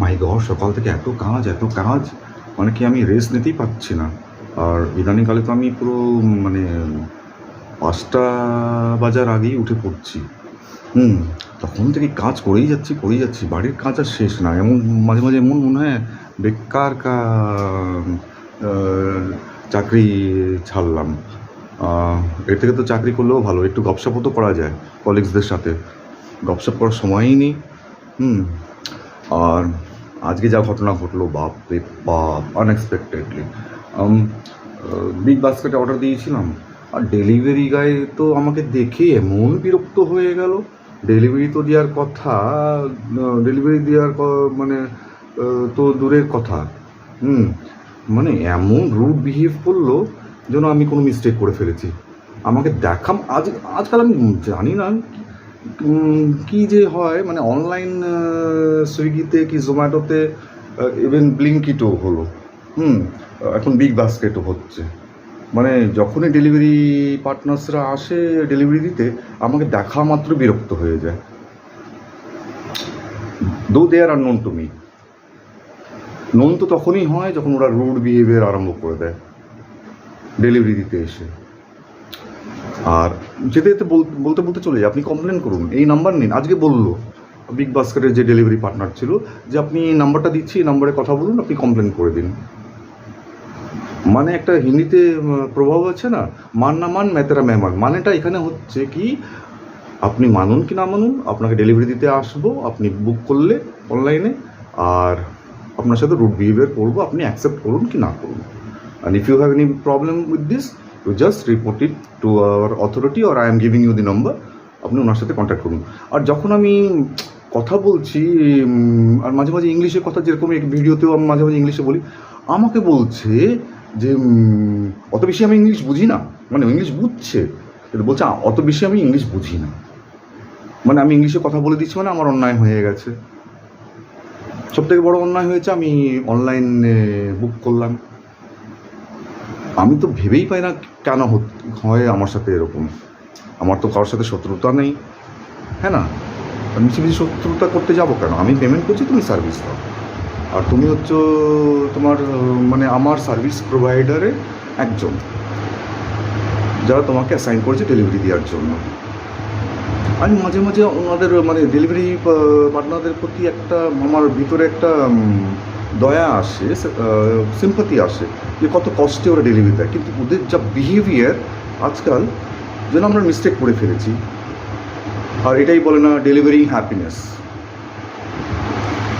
মাই god, সকাল থেকে এত কাজ এত কাজ, মানে কি আমি রেস্ট নিতেই পারছি না। আর ইদানিংকালে তো আমি পুরো মানে 5টা বাজার আগেই উঠে পড়ছি। তখন থেকে কাজ করেই যাচ্ছি, বাড়ির কাজ আর শেষ না। এমন মাঝে মাঝে এমন মনে হয় বেকার চাকরি ছাড়লাম। এর থেকে তো চাকরি করলেও ভালো, একটু গপসপও তো করা যায় কলিগসদের সাথে। গপসপ করার সময়ই নেই। আর আজকে যা ঘটনা ঘটলো, বাপ রে বাপ, আনএক্সপেক্টেডলি বিগ বাস্কেটে অর্ডার দিয়েছিলাম, আর ডেলিভারি গায়ে তো আমাকে দেখে এমন বিরক্ত হয়ে গেল। ডেলিভারি তো দেওয়ার কথা, মানে তো দূরের কথা। মানে এমন রুড বিহেভ করলো যেন আমি কোনো মিস্টেক করে ফেলেছি। আমাকে আজকাল আমি জানি না কি যে হয়, মানে অনলাইন সুইগিতে কি জোম্যাটোতে, ইভেন ব্লিঙ্কিটও হলো, এখন বিগ বাস্কেটও হচ্ছে। মানে যখনই ডেলিভারি পার্টনার্সরা আসে ডেলিভারি দিতে, আমাকে দেখা মাত্র বিরক্ত হয়ে যায়। দো দে আর আননোন টু মি। নোন তো তখনই হয় যখন ওরা রুড বিহেভিয়ার আরম্ভ করে দেয় ডেলিভারি দিতে এসে। আর যেতে যেতে বলতে বলতে চলে যায়, আপনি কমপ্লেন করুন, এই নাম্বার নিন। আজকে বললো বিগ বাস্কেটের যে ডেলিভারি পার্টনার ছিল যে আপনি এই নাম্বারটা দিচ্ছি, এই নাম্বারে কথা বলুন, আপনি কমপ্লেন করে দিন। মানে একটা হিন্দিতে প্রভাব আছে না, মান না মান মেতেরা মেহমান, মানেটা এখানে হচ্ছে কি আপনি মানুন কি না মানুন, আপনাকে ডেলিভারি দিতে আসবো, আপনি বুক করলে অনলাইনে, আর আপনার সাথে রুড বিহেভিয়ার করবো, আপনি অ্যাকসেপ্ট করুন কি না করুন। And if you have any problem with this, you just report it to our authority, or I am giving you the number, আপনি ওনার সাথে কন্ট্যাক্ট করুন। আর যখন আমি কথা বলছি, আর মাঝে মাঝে ইংলিশে কথা, যেরকম ভিডিওতেও আমি মাঝে মাঝে ইংলিশে বলি, আমাকে বলছে যে অত বেশি আমি ইংলিশ বুঝি না। মানে ইংলিশ বুঝছে, কিন্তু বলছে অত বেশি আমি ইংলিশ বুঝি না। মানে আমি ইংলিশে কথা বলে দিচ্ছি, মানে আমার অন্যায় হয়ে গেছে। সবথেকে বড় অন্যায় হয়েছে, আমি অনলাইনে বুক করলাম। আমি তো ভেবেই পাই না কেন হয় আমার সাথে এরকম। আমার তো কারোর সাথে শত্রুতা নেই, হ্যাঁ না? মিছিমিছি শত্রুতা করতে যাবো কেন? আমি পেমেন্ট করছি, তুমি সার্ভিস দাও। আর তুমি হচ্ছে তোমার মানে আমার সার্ভিস প্রোভাইডারের একজন, যারা তোমাকে অ্যাসাইন করেছে ডেলিভারি দেওয়ার জন্য। আমি মাঝে মাঝে ওনাদের মানে ডেলিভারি পার্টনারদের প্রতি একটা আমার ভিতরে একটা দয়া আসে, সিম্পাথি আসে, যে কত কষ্টে ওরা ডেলিভারি দেয়। কিন্তু ওদের যা বিহেভিয়ার আজকাল, যেন আমরা মিস্টেক করে ফেলেছি। আর এটাই বলে না ডেলিভারি হ্যাপিনেস।